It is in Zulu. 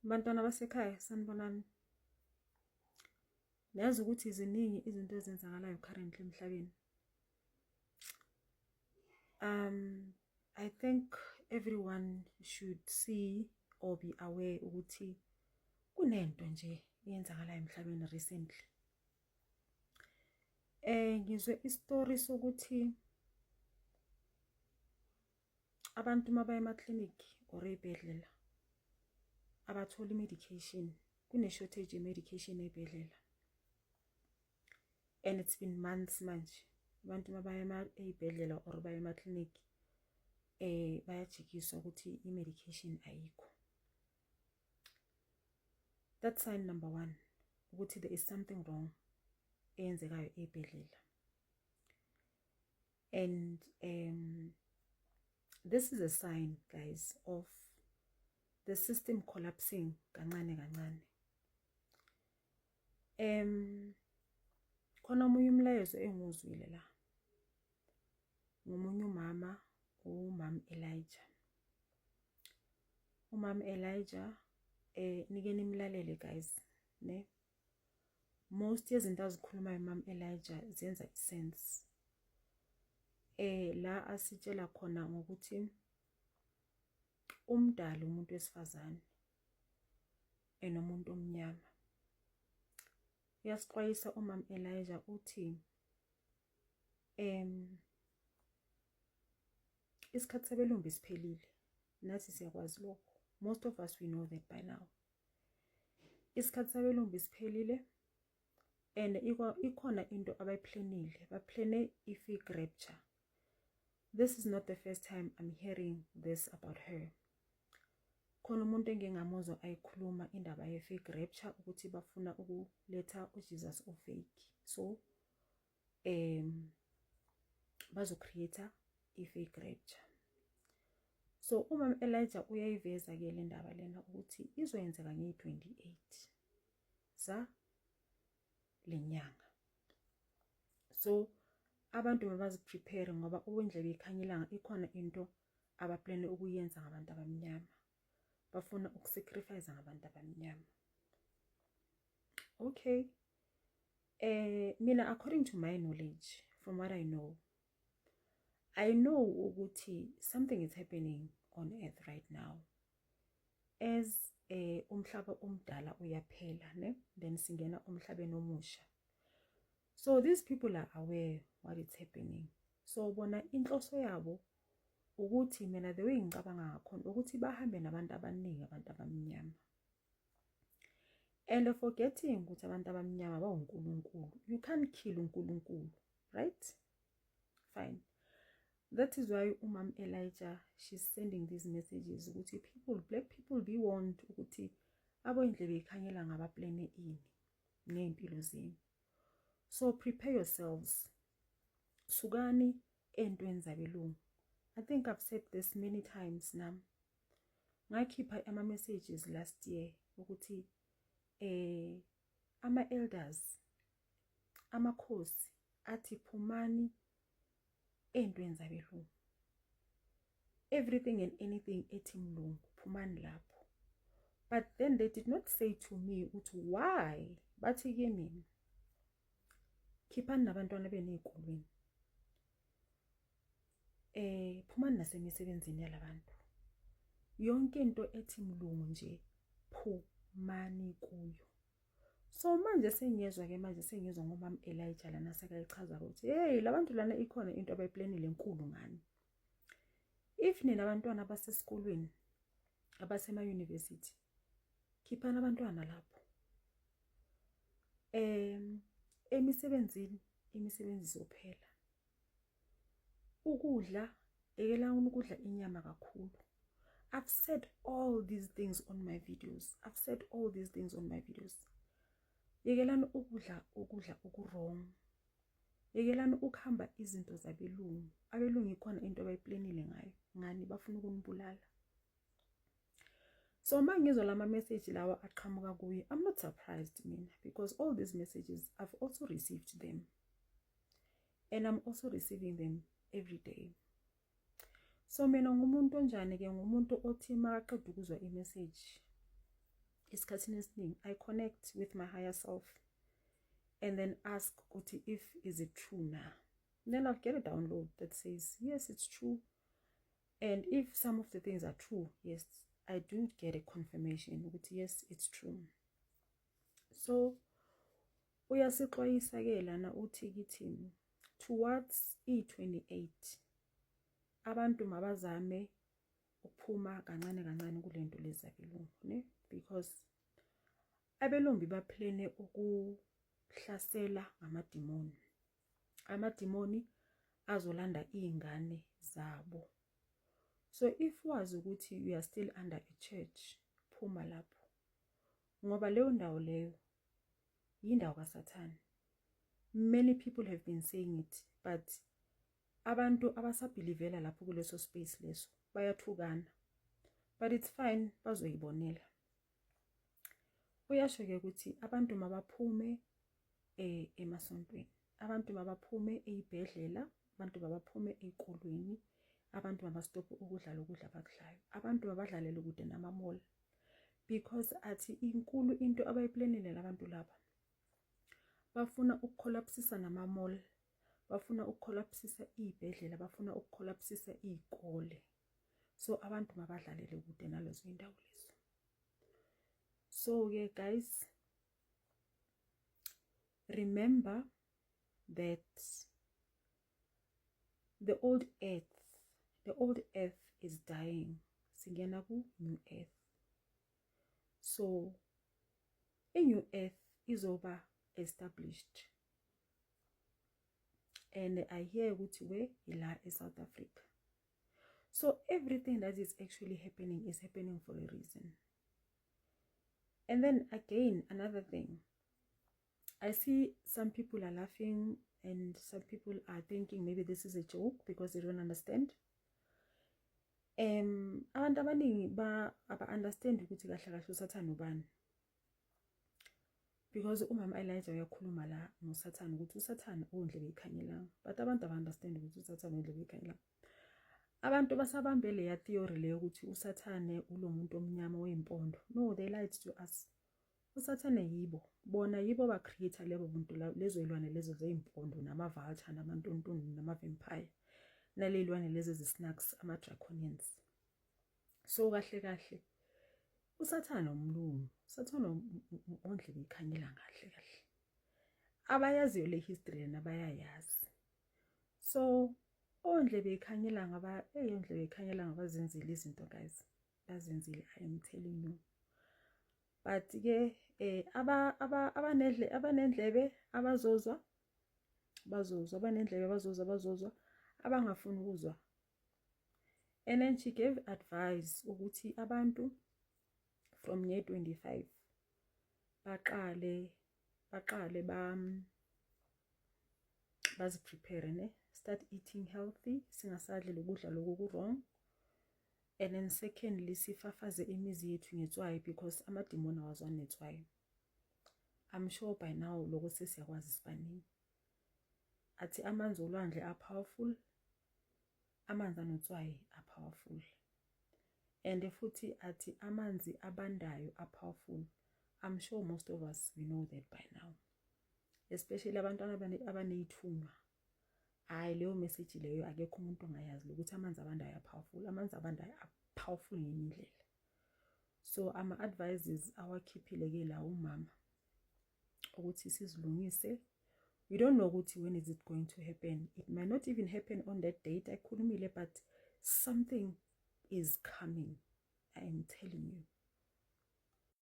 Bantwana basekhaya sanibonani. Niyazi ukuthi iziningi izinto ezenzakalayo currently emhlabeni. I think everyone should see or be aware ukuthi kunento nje eyenzakalayo emhlabeni recently. Ngizwe istory sokuthi abantu mabaya ema-clinic or ezibhedlela abathola medication, kune shortage ye medication ezibhedlela. And it's been months manje. Abantu mabaya ezibhedlela or baya ema-clinic bayajikiswa ukuthi i-medication ayikho. That's sign number 1 ukuthi there is something wrong eyenzekayo ezibhedlela. And this is a sign, guys, of the system collapsing kancane kancane. Khona omunye umlayezo enguzwile la. Ngomunye umama Elijah. Umama Elijah nike nimlalele guys, ne? Most yezinto azikhuluma umama Elijah zenza sense. La asitshela khona ngokuthi umdala umuntu wesifazane enomuntu omnyama. Uyasixwayisa umama Elijah uthi isikhathi sabelumbi siphelile. Nathi siyakwazi lokho. Most of us we know that by now. Isikhathi sabelumbi siphelile and ikhona into abayiplanile. Baplane i-fake rapture. This is not the first time I'm hearing this about her. Khona umuntu engingamuzwa ayikhuluma indaba ye-fake rapture ukuthi bafuna ukuletha uJesus ofake. So bazocreate i-fake rapture. So umama Elijah uyayiveza ke le ndaba lena ukuthi izoyenzeka nge-28 za lenyanga. So abantu mabaziprepare ngoba ubundlebe ikhanyilanga ikhona into abaplane ukuyenza ngabantu abamnyama. Bafuna ukusacrifice ngabantu abamnyama. Okay. Mina according to my knowledge, from what I know ukuthi something is happening on earth right now. As umhlaba omdala uyaphela, ne? Then singena umhlabeni omusha. So these people are aware what is happening. So bona inhloso yabo ukuthi mina the way ngicabanga ngakhona ukuthi bahambe nabantu abaningi abantu abamnyama. And forgetting ukuthi abantu abamnyama bawonkulunkulu. You can't kill uNkulunkulu, right? Fine. That is why umam Elijah, she's sending these messages ukuthi black people be warned ukuthi aboyindlebe ikhanyela ngabaplane ini ngempilo zenu. So prepare yourselves. Sugani entweni zabelungu. I think I've said this many times now. Ngakhipha ama messages last year ukuthi ama elders amakhosi athi phumani entweni zabelungu. Everything and anything ethi mlungu phumani lapho. But then they did not say to me uthi why. Bathi ke mina khiphani nabantwana benu ezikolweni. Phumani nasemisebenzini yalabantu. Yonke into ethi mlungu nje phumani kuyo. So manje sengiyezwa ngomama Elijah lana sekayichaza ukuthi hey labantu lana ikhona into abayiplanile enkulu ngani. If nina abantwana basesikolweni abasema university khiphana abantwana lapho. Imisebenzi izophela. Ukudla ekela ukudla inyama kakhulu. I've said all these things on my videos. Yekelani ukudla okurong. Yekelani ukuhamba izinto zabelungu. Abelungu ikhona into abayiplanile ngayo. Ngani bafuna ukunibulala. So mangizwa lama message lawa aqhamuka kuye, I'm not surprised mina because all these messages I've also received them. And I'm also receiving them every day. So mina ngumuntu onjani ke ngumuntu othi makaqeda ukuzwa i-message isikhathini esiningi I connect with my higher self and then ask ukuthi if is it true now. Then I'll get a download that says yes, it's true. And if some of the things are true, yes, I do get a confirmation ukuthi yes, it's true. So uyasixwayisa-ke lana uthi kithi towards i-28 abantu mabazame ukuphuma kancane kancane kule nto lezi zabelungu, ne? Because abelungu baplane ukuhlasela ngamadimoni. Amadimoni azolanda iy'ngane zabo. So if wazi ukuthi you are still under a church, phuma lapho. Ngoba leyo ndawo leyo yindawo kaSathane. Many people have been saying it, but abantu abasabelivela lapho kuleso space leso bayathukana. But it's fine, bazoyibonela. Uyasho-ke ukuthi abantu mabaphume emasontweni, abantu mabaphume ey'bhedlela, abantu mabaphume ey'kolweni, abantu mabastophe ukudlala ukudla abakudlayo, abantu mabadlalele kude nama-mall. Because athi inkulu into abayiplanele labantu laba. Bafuna ukukholapsisa nama-mall, bafuna ukukholapsisa iy'bhedlela, bafuna ukukholapsisa iy'kole. So abantu mabadlalele kude nalezo iy'ndawo lezo. So guys, remember that the old earth is dying. Singena ku new earth. So a new earth is over established. And I hear ukuthi we ila in South Africa. So everything that is actually happening is happening for a reason. And then again, another thing, I see some people are laughing and some people are thinking maybe this is a joke because they don't understand. Abantu abaningi aba-understand ukuthi kahle kahle uSathane ubani. Because umama Elijah uyakhuluma la ngoSathane ukuthi uSathane undlebe ikhanyelanga. But abantu aba-understand ukuthi uSathane undlebe ikhanyelanga. Abantu basabambele ya theory leyo ukuthi uSathane ulo muntu omnyama wempondo. No, they lied to us. uSathane yibo. Bona yibo ba creator lebo buntu lezo ilwane lezo zeimpondo nama-vulture namantontoni nama-vampire. Nalelwane lezo ze-snakes, ama-draconians. So kahle kahle uSathane umlungu. uSathane ondlebe ikhanyelanga kahle kahle. Abayaziyo le history nabayayazi. So ondlebe ikhanyelanga ondlebe ikhanyelanga bazenzile izinto guys. Bazenzile, I am telling you. But ke abanendlebe abazozwa bazozwa, abanendlebe bazozwa, abangafuni ukuzwa. And then she gave advice ukuthi abantu from year 25 baqale bazi-prepare, ne? Start eating healthy, singasadli lokudla loku wrong. And then secondly, sifafaze imizi yethu ngetswayi because amadimoni awazwani netswayi. I'm sure by now lokho sesiyakwazi isibaningi. Athi amanzi olwandle are powerful, amanzi anotswayi are powerful. And futhi athi amanzi abandayo are powerful. I'm sure most of us we know that by now. Especially abantwana abaneyithunywa. Hayi leyo message leyo akekho umuntu ongayazi ukuthi amanzi abandayo are powerful. Amanzi abandayo are powerful ngenye indlela. So ama advices awakhiphile ke la umama ukuthi sizilungise. We don't know ukuthi when is it going to happen. It might not even happen on that date. I couldn't, but something is coming. I am telling you.